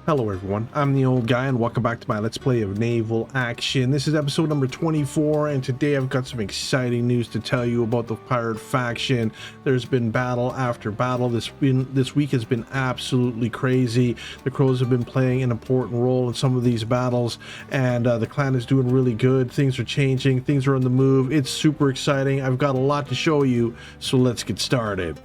Hello everyone, I'm the old guy and welcome back to my Let's Play of Naval Action. This is episode number 24 and today I've got some exciting news to tell you about the pirate faction. There's been battle after battle. This week has been absolutely crazy. The Crows have been playing an important role in some of these battles and the clan is doing really good. Things are changing, things are on the move. It's super exciting. I've got a lot to show you, so let's get started.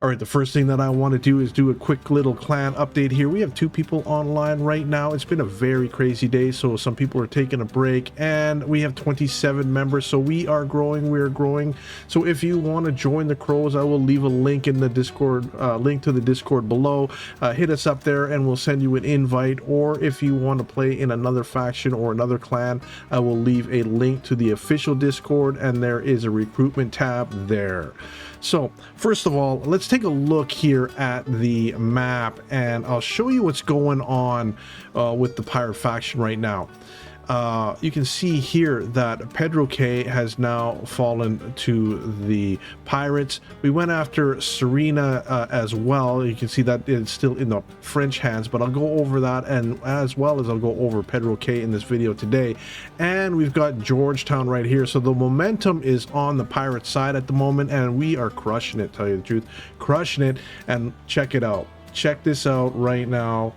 All right, the first thing that I want to do is do a quick little clan update here. We have 2 people online right now. It's been a very crazy day, so some people are taking a break, and we have 27 members, so we are growing. So if you want to join the Crows, I will leave a link in the Discord, link to the Discord below. Hit us up there, and we'll send you an invite, or if you want to play in another faction or another clan, I will leave a link to the official Discord, and there is a recruitment tab there. So first of all, let's take a look here at the map and I'll show you what's going on with the pirate faction right now. You can see here that Pedro Cay has now fallen to the pirates. We went after Serena as well. You can see that it's still in the French hands, but I'll go over that, and as well as I'll go over Pedro Cay in this video today. And we've got Georgetown right here, so the momentum is on the pirate side at the moment, and we are crushing it, tell you the truth, crushing it. And check it out, check this out right now.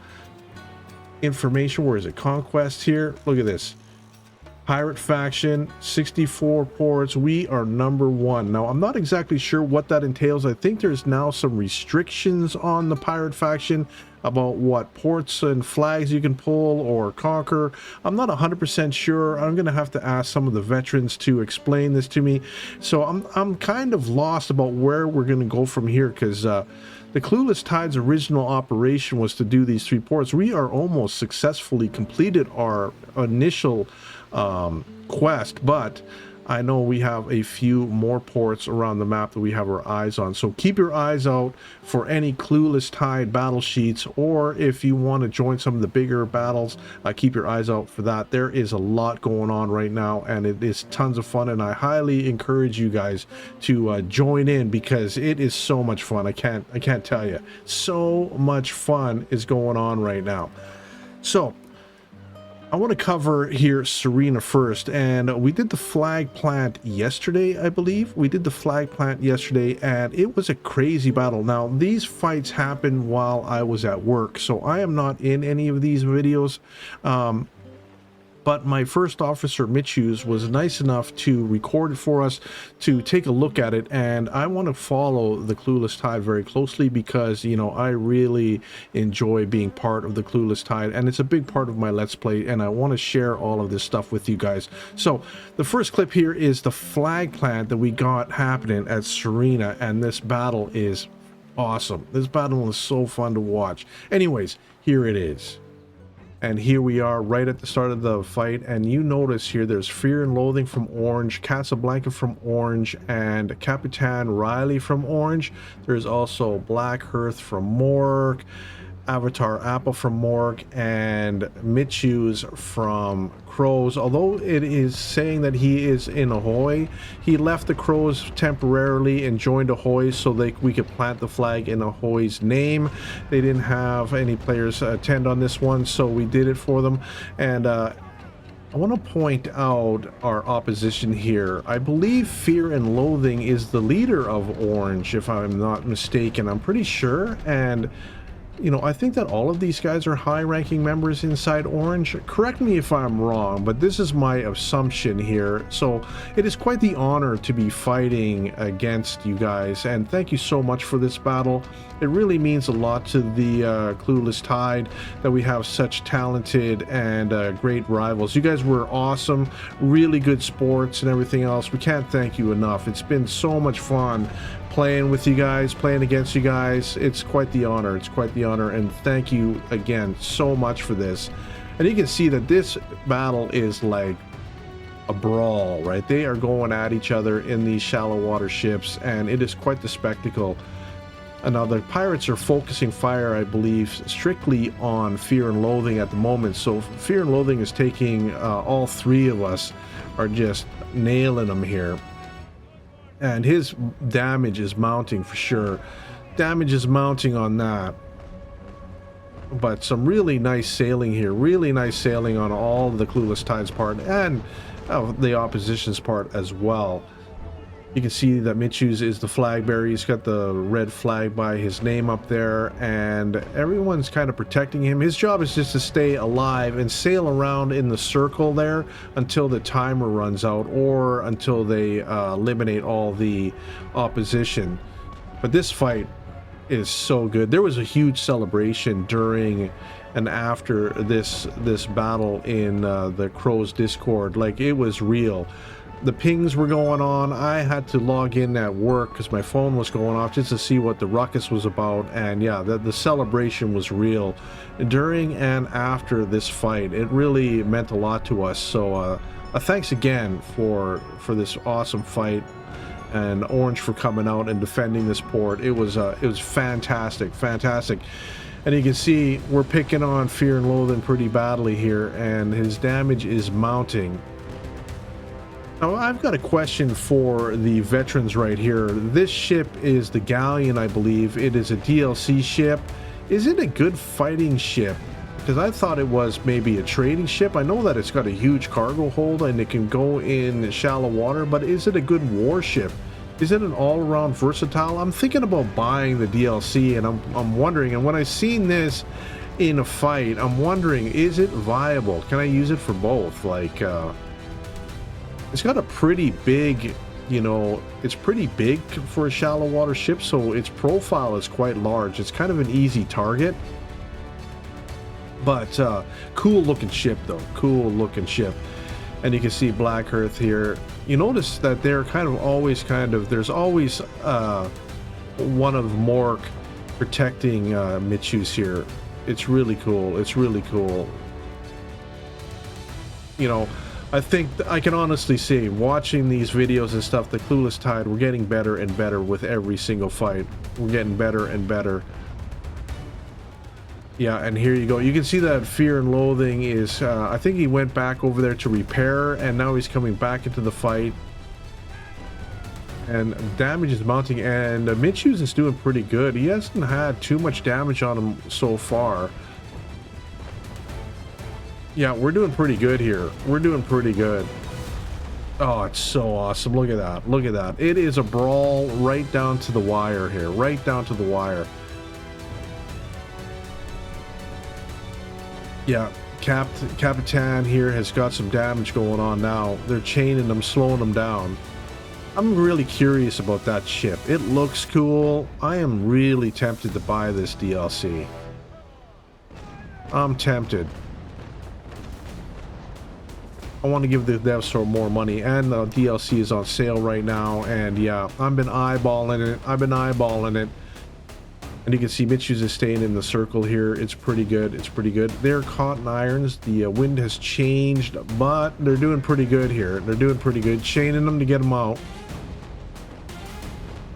Information, where is it? Conquest here, look at this. Pirate faction, 64 ports. We are #1. Now I'm not exactly sure what that entails. I think there's now some restrictions on the pirate faction about what ports and flags you can pull or conquer. I'm not 100% sure. I'm gonna have to ask some of the veterans to explain this to me, so I'm kind of lost about where we're gonna go from here, because the Clueless Tide's original operation was to do these 3 ports. We are almost successfully completed our initial quest, but I know we have a few more ports around the map that we have our eyes on. So keep your eyes out for any Clueless Tide battle sheets, or if you want to join some of the bigger battles, keep your eyes out for that. There is a lot going on right now and it is tons of fun, and I highly encourage you guys to join in because it is so much fun. I can't tell you, so much fun is going on right now. So I want to cover here Serena first, and we did the flag plant yesterday. I believe we did the flag plant yesterday, and it was a crazy battle. Now these fights happened while I was at work, so I am not in any of these videos, but my first officer Mitchus was nice enough to record it for us to take a look at it, and I want to follow the Clueless Tide very closely because, you know, I really enjoy being part of the Clueless Tide, and it's a big part of my Let's Play, and I want to share all of this stuff with you guys. So the first clip here is the flag plant that we got happening at Serena, and this battle is awesome. This battle is so fun to watch. Anyways, here it is. And here we are right at the start of the fight, and you notice here there's Fear and Loathing from orange, Casablanca from orange, and Capitan Riley from orange. There's also Black Hearth from Morg, Avatar Apple from Morg, and Mitchus from Crows. Although it is saying that he is in Ahoy, he left the Crows temporarily and joined Ahoy so we could plant the flag in Ahoy's name. They didn't have any players attend on this one, so we did it for them. And I want to point out our opposition here. I believe Fear and Loathing is the leader of Orange, if I'm not mistaken. I'm pretty sure. And you know, I think that all of these guys are high-ranking members inside Orange. Correct me if I'm wrong, but this is my assumption here. So it is quite the honor to be fighting against you guys, and thank you so much for this battle. It really means a lot to the Clueless Tide that we have such talented and great rivals. You guys were awesome, really good sports and everything else. We can't thank you enough. It's been so much fun playing with you guys, playing against you guys. It's quite the honor. It's quite the honor, and thank you again so much for this. And you can see that this battle is like a brawl, right? They are going at each other in these shallow water ships, and it is quite the spectacle. And now the pirates are focusing fire, I believe, strictly on Fear and Loathing at the moment. So Fear and Loathing is taking all 3 of us are just nailing them here. And his damage is mounting for sure. Damage is mounting on that. But some really nice sailing here. Really nice sailing on all of the Clueless Tide's part and the opposition's part as well. You can see that Mitchus is the flag bearer. He's got the red flag by his name up there, and everyone's kind of protecting him. His job is just to stay alive and sail around in the circle there until the timer runs out or until they eliminate all the opposition. But this fight is so good. There was a huge celebration during and after this battle in the Crow's Discord. Like, it was real. The pings were going on. I had to log in at work because my phone was going off just to see what the ruckus was about. And yeah, the celebration was real during and after this fight. It really meant a lot to us. So thanks again for this awesome fight, and Orange for coming out and defending this port. It was fantastic. And you can see we're picking on Fear and Loathing pretty badly here, and his damage is mounting. Now, I've got a question for the veterans right here. This ship is the Galleon, I believe. It is a DLC ship. Is it a good fighting ship? Because I thought it was maybe a trading ship. I know that it's got a huge cargo hold and it can go in shallow water, but is it a good warship? Is it an all-around versatile? I'm thinking about buying the DLC, and I'm wondering, and when I seen this in a fight, I'm wondering, is it viable? Can I use it for both? Like, it's got a pretty big, you know, it's pretty big for a shallow water ship, so its profile is quite large. It's kind of an easy target. But cool looking ship though, cool looking ship. And you can see Black Earth here. You notice that they're kind of always there's always one of Mork protecting Mitchus here. It's really cool. It's really cool. You know, I think I can honestly say, watching these videos and stuff, the Clueless Tide, we're getting better and better with every single fight. We're getting better and better. Yeah, and here you go. You can see that Fear and Loathing is, I think he went back over there to repair, and now he's coming back into the fight. And damage is mounting, and Mitchus is doing pretty good. He hasn't had too much damage on him so far. Yeah, we're doing pretty good here. We're doing pretty good. Oh, it's so awesome. Look at that. Look at that. It is a brawl right down to the wire here. Right down to the wire. Yeah, Capitan here has got some damage going on now. They're chaining them, slowing them down. I'm really curious about that ship. It looks cool. I am really tempted to buy this DLC. I'm tempted. I want to give the devs some more money, and the DLC is on sale right now, and yeah, I've been eyeballing it. And you can see Mitchus is staying in the circle here. It's pretty good. It's pretty good. They're caught in irons. The wind has changed, but they're doing pretty good here. They're doing pretty good. Chaining them to get them out.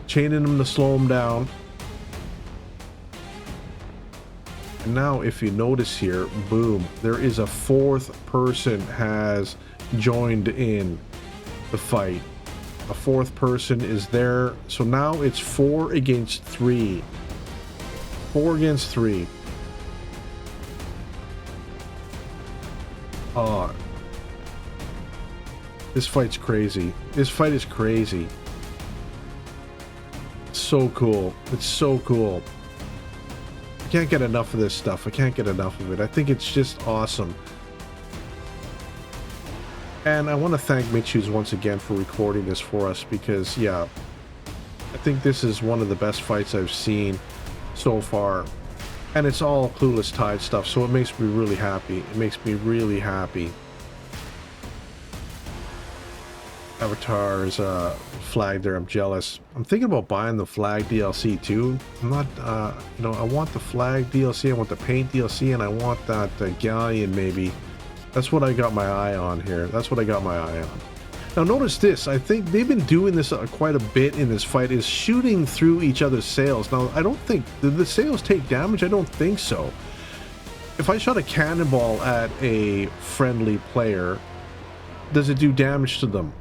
Chaining them to slow them down. And now, if you notice here, boom, there is a fourth person has joined in the fight. A fourth person is there. So now it's 4 against 3. 4 against 3. Oh, this fight's crazy. This fight is crazy. So cool. It's so cool. I can't get enough of this stuff. I can't get enough of it. I think it's just awesome. And I want to thank Mitchus once again for recording this for us, because yeah, I think this is one of the best fights I've seen so far, and it's all Clueless Tide stuff, so it makes me really happy. It makes me really happy. Avatar's flag there. I'm jealous. I'm thinking about buying the flag DLC too. I'm not, you know, I want the flag DLC, I want the paint DLC, and I want that galleon maybe. That's what I got my eye on here. That's what I got my eye on. Now notice this, I think they've been doing this quite a bit in this fight, is shooting through each other's sails. Now I don't think, did the sails take damage? I don't think so. If I shot a cannonball at a friendly player, does it do damage to them?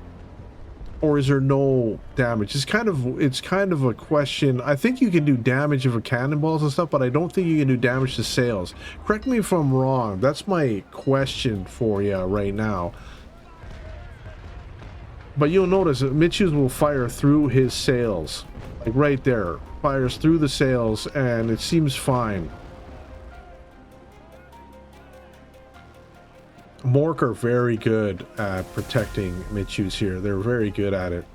Or is there no damage? It's kind of a question. I think you can do damage of a cannonballs and stuff, but I don't think you can do damage to sails. Correct me if I'm wrong. That's my question for you right now. But you'll notice that Mitchus will fire through his sails. Like right there. Fires through the sails and it seems fine. Mork are very good at protecting Mitchus here. They're very good at it.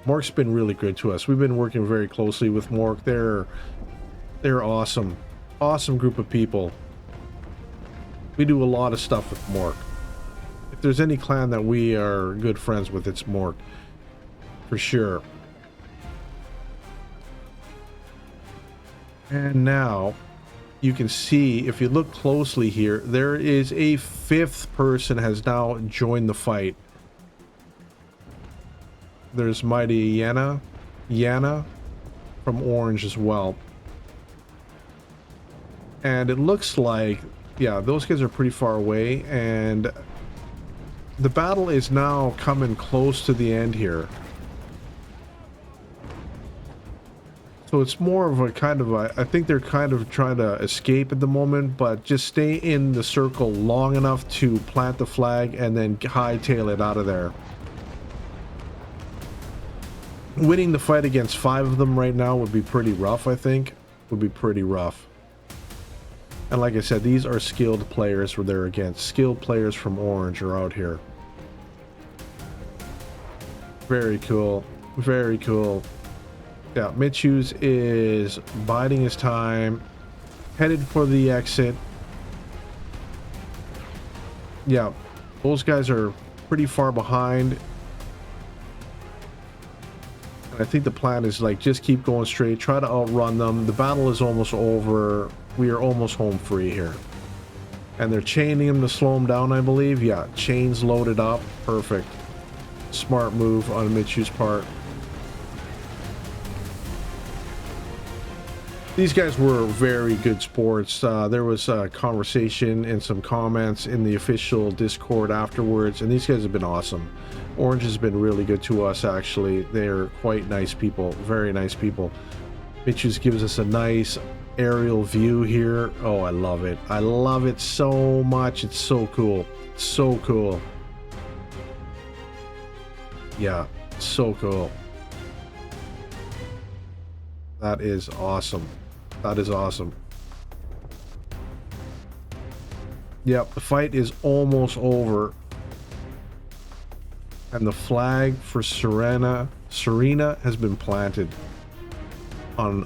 Mork's been really good to us. We've been working very closely with Mork. They're awesome. Awesome group of people. We do a lot of stuff with Mork. If there's any clan that we are good friends with, it's Mork. For sure. And now you can see, if you look closely here, there is a 5th person has now joined the fight. There's Mighty Yana from Orange as well. And it looks like, yeah, those guys are pretty far away, and the battle is now coming close to the end here. So it's more of a kind of a, I think they're kind of trying to escape at the moment, but just stay in the circle long enough to plant the flag and then hightail it out of there. Winning the fight against 5 of them right now would be pretty rough, I think. Would be pretty rough. And like I said, these are skilled players where they're against. Skilled players from Orange are out here. Very cool. Very cool. Yeah, Mitchus is biding his time, headed for the exit. Yeah, those guys are pretty far behind. And I think the plan is like just keep going straight, try to outrun them. The battle is almost over. We are almost home free here. And they're chaining him to slow him down, I believe. Yeah, chains loaded up. Perfect. Smart move on Mitchus' part. These guys were very good sports. There was a conversation and some comments in the official Discord afterwards, and these guys have been awesome. Orange has been really good to us, actually. They're quite nice people, very nice people. Mitchus gives us a nice aerial view here. Oh, I love it. I love it so much. It's so cool. So cool. Yeah, so cool. That is awesome. That is awesome. Yep, the fight is almost over. And the flag for Serena has been planted on,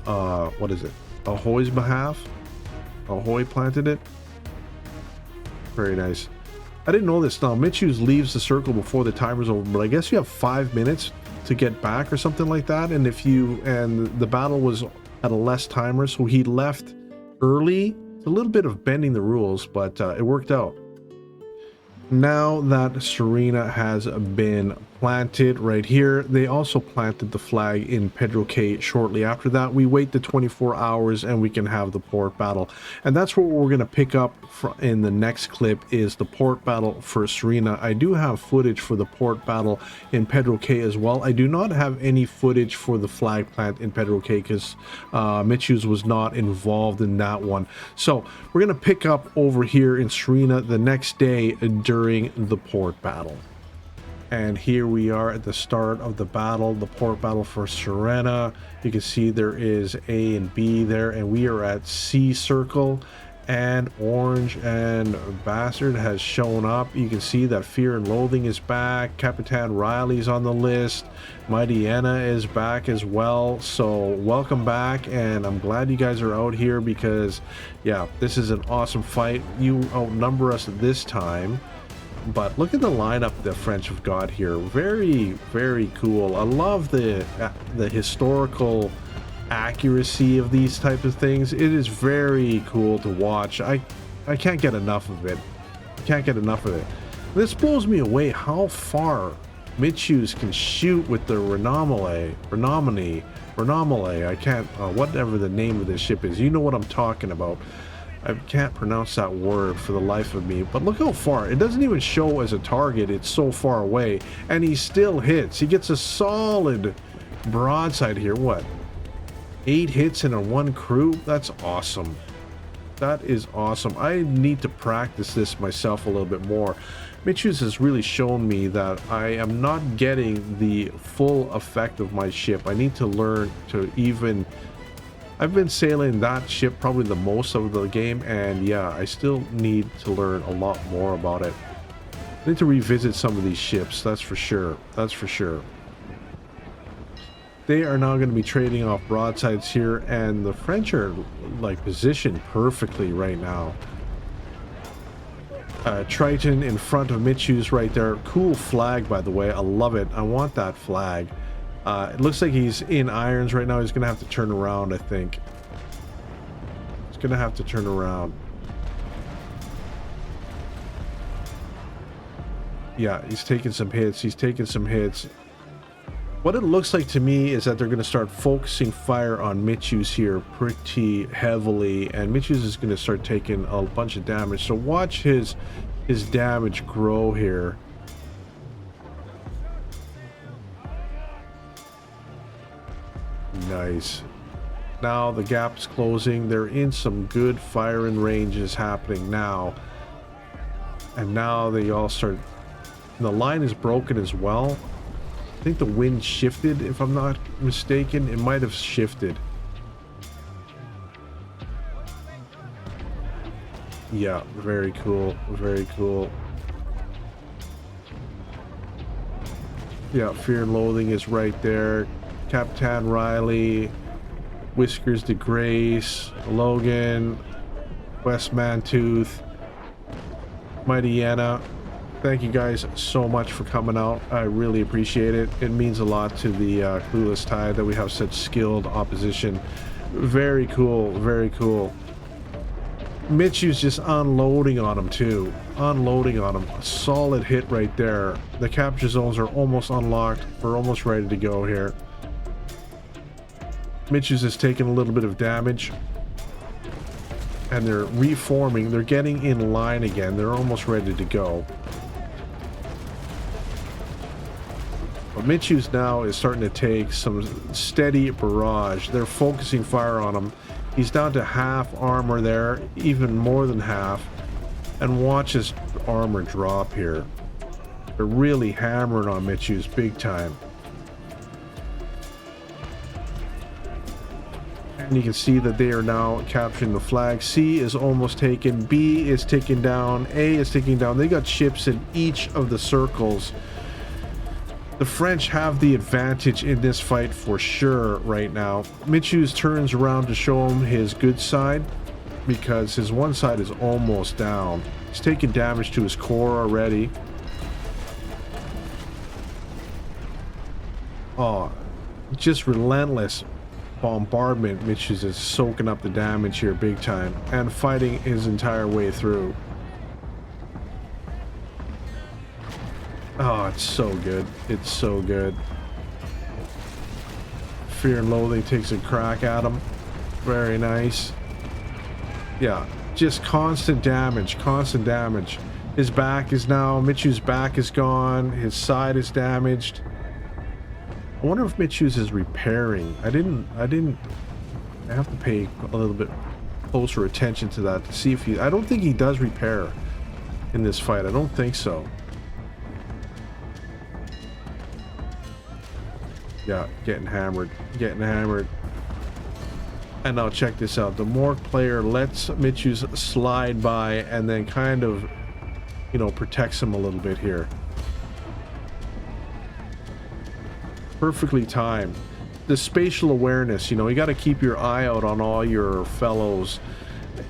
what is it? Ahoy's behalf? Ahoy planted it? Very nice. I didn't know this. Now, Mitchus leaves the circle before the timer's over, but I guess you have 5 minutes to get back or something like that. And if you, and the battle was at a less timer, so he left early. It's a little bit of bending the rules, but it worked out. Now that Serena has been planted right here, they also planted the flag in Pedro Cay shortly after that. We wait the 24 hours and we can have the port battle. And that's what we're going to pick up in the next clip, is the port battle for Serena. I do have footage for the port battle in Pedro Cay as well. I do not have any footage for the flag plant in Pedro Cay because Mitchus was not involved in that one. So we're going to pick up over here in Serena the next day during the port battle. And here we are at the start of the battle, the port battle for Serena. You can see there is A and B there, and we are at C circle, and Orange and Bastard has shown up. You can see that Fear and Loathing is back. Capitan Riley's on the list. Mighty Anna is back as well. So welcome back, and I'm glad you guys are out here because, yeah, this is an awesome fight. You outnumber us this time. But look at the lineup the French have got here. Very, very cool. I love the historical accuracy of these types of things. It is very cool to watch. I can't get enough of it. I can't get enough of it. This blows me away how far Mitchus can shoot with the Renomale. I can't, whatever the name of this ship is. You know what I'm talking about. I can't pronounce that word for the life of me, but look how far. It doesn't even show as a target. It's so far away, and he still hits. He gets a solid broadside here. What? 8 hits in a 1 crew? That's awesome. That is awesome. I need to practice this myself a little bit more. Mitchus has really shown me that I am not getting the full effect of my ship. I need to learn to even... I've been sailing that ship probably the most of the game, and yeah, I still need to learn a lot more about it. I need to revisit some of these ships, that's for sure. That's for sure. They are now going to be trading off broadsides here, and the French are like positioned perfectly right now. Triton in front of Mitchus right there. Cool flag, by the way. I love it. I want that flag. It looks like he's in irons right now. He's going to have to turn around, I think. He's going to have to turn around. Yeah, he's taking some hits. He's taking some hits. What it looks like to me is that they're going to start focusing fire on Mitchus here pretty heavily. And Mitchus is going to start taking a bunch of damage. So watch his damage grow here. Nice. Now the gap's closing. They're in some good firing ranges happening now. And now they all start... The line is broken as well. I think the wind shifted, if I'm not mistaken. It might have shifted. Yeah, very cool. Very cool. Yeah, Fear and Loathing is right there. Captain Riley, Whiskers de Grace, Logan, West Mantooth, Mighty Anna. Thank you guys so much for coming out. I really appreciate it. It means a lot to the Clueless Tide that we have such skilled opposition. Very cool, very cool. Mitchu's just unloading on him too. Unloading on him. A solid hit right there. The capture zones are almost unlocked. We're almost ready to go here. Mitchus is taking a little bit of damage. And they're reforming. They're getting in line again. They're almost ready to go. But Mitchus now is starting to take some steady barrage. They're focusing fire on him. He's down to half armor there, even more than half. And watch his armor drop here. They're really hammering on Mitchus big time. And you can see that they are now capturing the flag. C is almost taken. B is taken down. A is taken down. They got ships in each of the circles. The French have the advantage in this fight for sure right now. Mitchus turns around to show him his good side because his one side is almost down. He's taking damage to his core already. Oh, just relentless bombardment. Mitchus is soaking up the damage here big time and fighting his entire way through. Oh, it's so good. It's so good. Fear and Loathing takes a crack at him. Very nice. Yeah, just constant damage. Constant damage. His back is now... Mitchus' back is gone. His side is damaged. I wonder if Mitchus is repairing. I have to pay a little bit closer attention to that to see if he... I don't think he does repair in this fight. I don't think so. Yeah, getting hammered. Getting hammered. And now check this out. The Mork player lets Mitchus slide by and then kind of, you know, protects him a little bit here. Perfectly timed. The spatial awareness, you know, you got to keep your eye out on all your fellows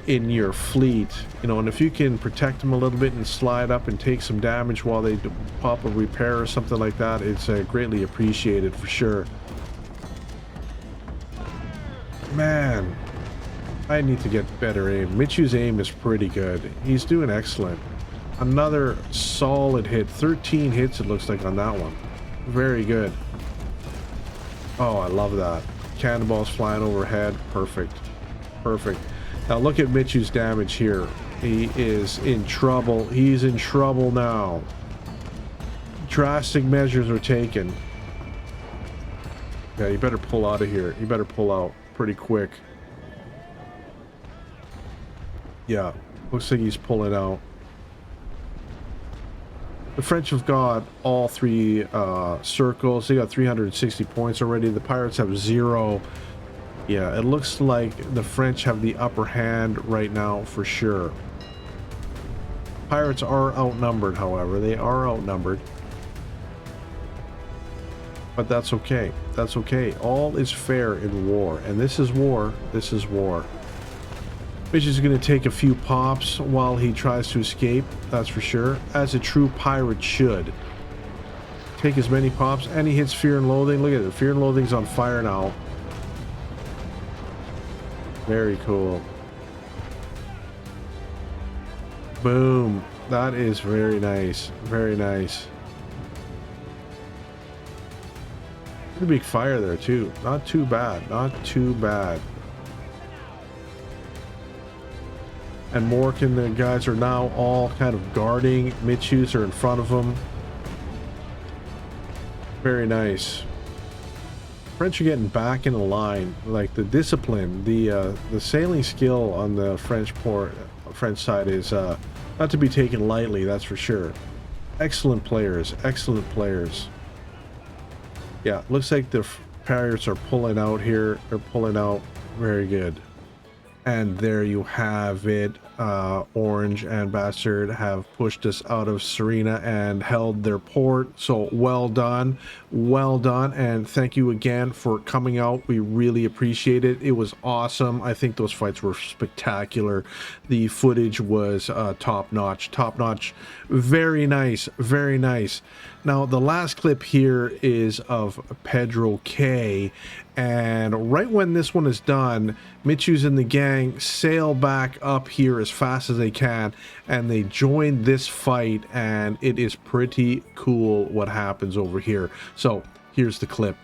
in your fleet, you know, and if you can protect them a little bit and slide up and take some damage while they pop a repair or something like that, it's greatly appreciated for sure. Man, I need to get better aim. Mitchus' aim is pretty good. He's doing excellent. Another solid hit. 13 hits it looks like on that one. Very good. Oh, I love that. Cannonballs flying overhead. Perfect. Perfect. Now look at Michu's damage here. He is in trouble. He's in trouble now. Drastic measures are taken. Yeah, you better pull out of here. You better pull out pretty quick. Yeah, looks like he's pulling out. The French have got all three circles. They got 360 points already. The Pirates have 0. Yeah, it looks like the French have the upper hand right now for sure. Pirates are outnumbered, however. They are outnumbered. But that's okay. That's okay. All is fair in war. And this is war. This is war. Mitch is going to take a few pops while he tries to escape. That's for sure. As a true pirate should. Take as many pops. And he hits Fear and Loathing. Look at it. Fear and Loathing's on fire now. Very cool. Boom. That is very nice. Very nice. Pretty big fire there too. Not too bad. Not too bad. And Mork and the guys are now all kind of guarding. Michus are in front of them. Very nice. French are getting back in a line. Like the discipline, the sailing skill on the French side is not to be taken lightly. That's for sure. Excellent players. Excellent players. Yeah, looks like the Pirates are pulling out here. They're pulling out. Very good. And there you have it. Orange and Bastard have pushed us out of Serena and held their port. So well done. Well done. And thank you again for coming out. We really appreciate it. It was awesome. I think those fights were spectacular. The footage was top notch. Top notch. Very nice. Very nice. Now, the last clip here is of Pedro Cay. And right when this one is done, Michu's and the gang sail back up here as fast as they can, and they join this fight, and it is pretty cool what happens over here. So here's the clip.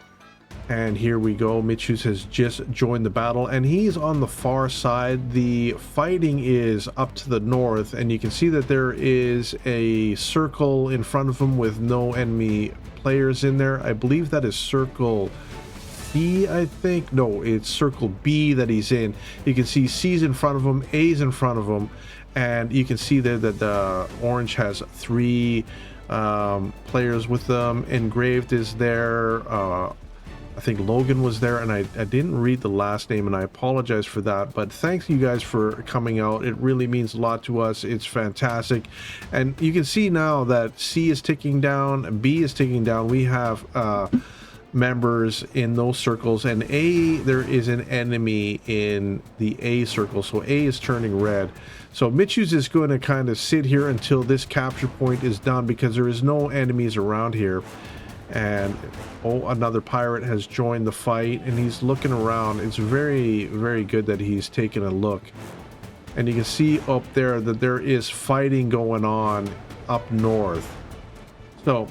And here we go. Michus has just joined the battle, and he's on the far side. The fighting is up to the north, and you can see that there is a circle in front of him with no enemy players in there. I believe that is circle B, I think. No, it's circle B that he's in. You can see C's in front of him, A's in front of him, and you can see there that the orange has 3 players with them. Engraved is there. I think Logan was there, and I didn't read the last name, and I apologize for that, but thanks you guys for coming out. It really means a lot to us. It's fantastic. And you can see now that C is ticking down, B is ticking down. We have members in those circles, and A, there is an enemy in the A circle, so A is turning red. So Michus is going to kind of sit here until this capture point is done, because there is no enemies around here. And oh, another pirate has joined the fight, and he's looking around. It's very, very good that he's taking a look. And you can see up there that there is fighting going on up north. So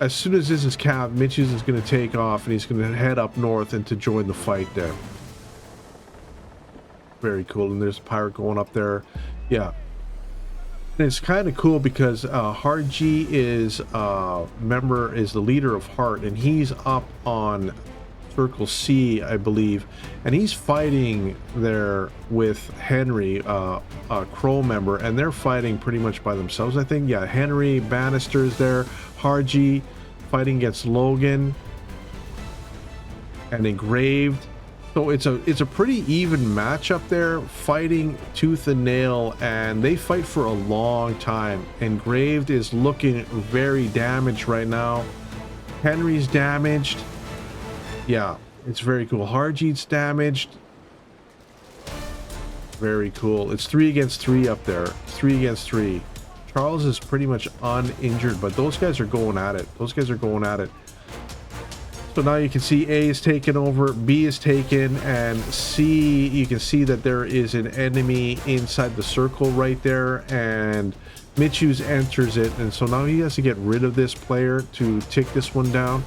as soon as this is capped, Michus is going to take off, and he's going to head up north and to join the fight there. Very cool. And there's a pirate going up there. Yeah. And it's kind of cool because Harji is the leader of Heart, and he's up on Circle C, I believe, and he's fighting there with Henry, a Crow member, and they're fighting pretty much by themselves, I think. Yeah, Henry, Bannister's there, Harji fighting against Logan, and Engraved. So it's a pretty even match up there, fighting tooth and nail, and they fight for a long time. Engraved is looking very damaged right now. Henry's damaged. Yeah, it's very cool. Harjeet's damaged. Very cool. It's 3 against 3 up there. 3 against 3. Charles is pretty much uninjured, but those guys are going at it. Those guys are going at it. So now you can see A is taken over, B is taken, and C, you can see that there is an enemy inside the circle right there, and Michus enters it, and so now he has to get rid of this player to tick this one down.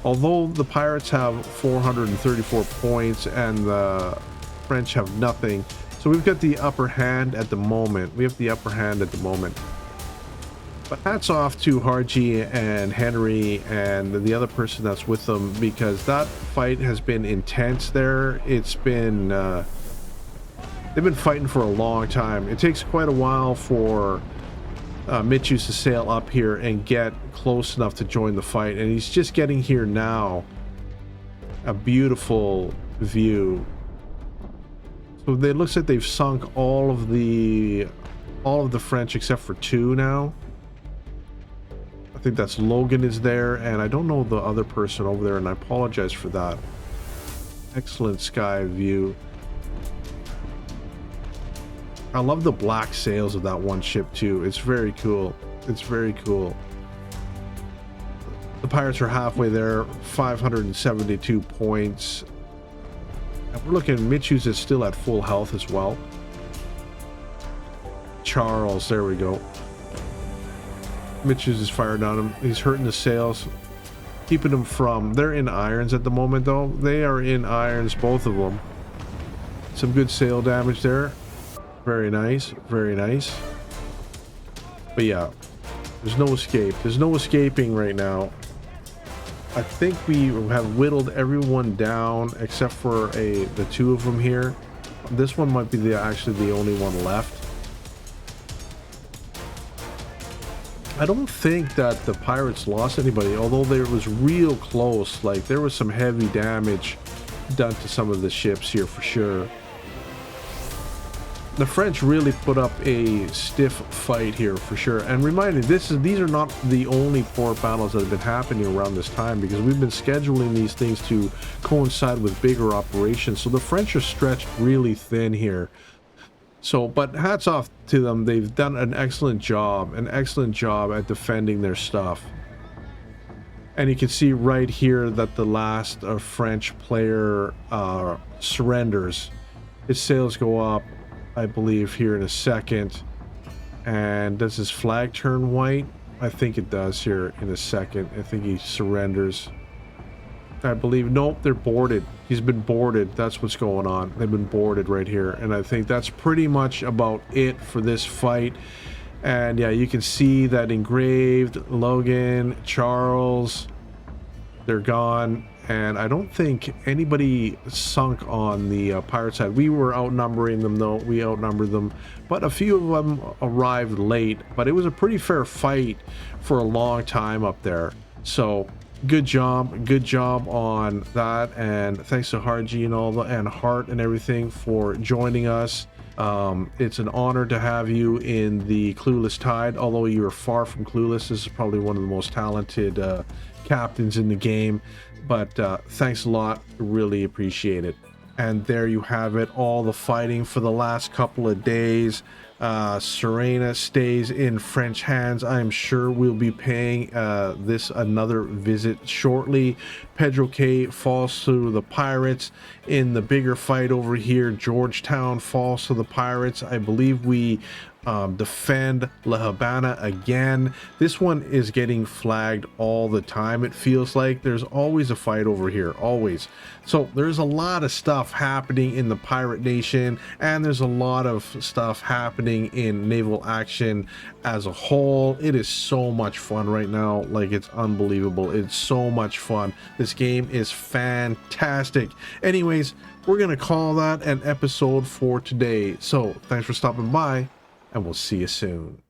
Although the Pirates have 434 points and the French have nothing. So we've got the upper hand at the moment. We have the upper hand at the moment. But hats off to Harji and Henry and the other person that's with them, because that fight has been intense there. It's been they've been fighting for a long time. It takes quite a while for Mitchus to sail up here and get close enough to join the fight, and he's just getting here now. A beautiful view. So it looks like they've sunk all of the French except for 2 now. I think that's Logan is there, and I don't know the other person over there, and I apologize for that. Excellent sky view. I love the black sails of that one ship too. It's very cool. It's very cool. The pirates are halfway there, 572 points. And we're looking, Mitchus is still at full health as well. Charles, there we go. Mitchus is firing on him. He's hurting the sails, keeping them from... They're in irons at the moment, though. They are in irons, both of them. Some good sail damage there. Very nice. Very nice. But yeah, there's no escape. There's no escaping right now. I think we have whittled everyone down except for the 2 of them here. This one might be actually the only one left. I don't think that the pirates lost anybody, although there was real close. Like, there was some heavy damage done to some of the ships here for sure. The French really put up a stiff fight here for sure. And reminding, these are not the only port battles that have been happening around this time, because we've been scheduling these things to coincide with bigger operations. So the French are stretched really thin here. So, but hats off to them. They've done an excellent job at defending their stuff. And you can see right here that the last French player surrenders. His sails go up, I believe, here in a second. And does his flag turn white? I think it does here in a second. I think he surrenders. I believe, nope, they're boarded. He's been boarded. That's what's going on. They've been boarded right here. And I think that's pretty much about it for this fight. And yeah, you can see that engraved, Logan, Charles, they're gone. And I don't think anybody sunk on the pirate side. We were outnumbering them, though. We outnumbered them. But a few of them arrived late. But it was a pretty fair fight for a long time up there. So good job on that. And thanks to Harji and all and Hart and everything for joining us. It's an honor to have you in the Clueless Tide. Although you are far from clueless, this is probably one of the most talented captains in the game. But thanks a lot, really appreciate it. And there you have it, all the fighting for the last couple of days. Serena stays in French hands. I am sure we'll be paying this another visit shortly. Pedro Cay falls to the pirates in the bigger fight over here. Georgetown falls to the pirates. I believe we defend La Habana again. This one is getting flagged all the time. It feels like there's always a fight over here, always. So there's a lot of stuff happening in the pirate nation, and there's a lot of stuff happening in naval action as a whole. It is so much fun right now. Like, it's unbelievable. It's so much fun. This game is fantastic. Anyways, we're gonna call that an episode for today. So thanks for stopping by, and we'll see you soon.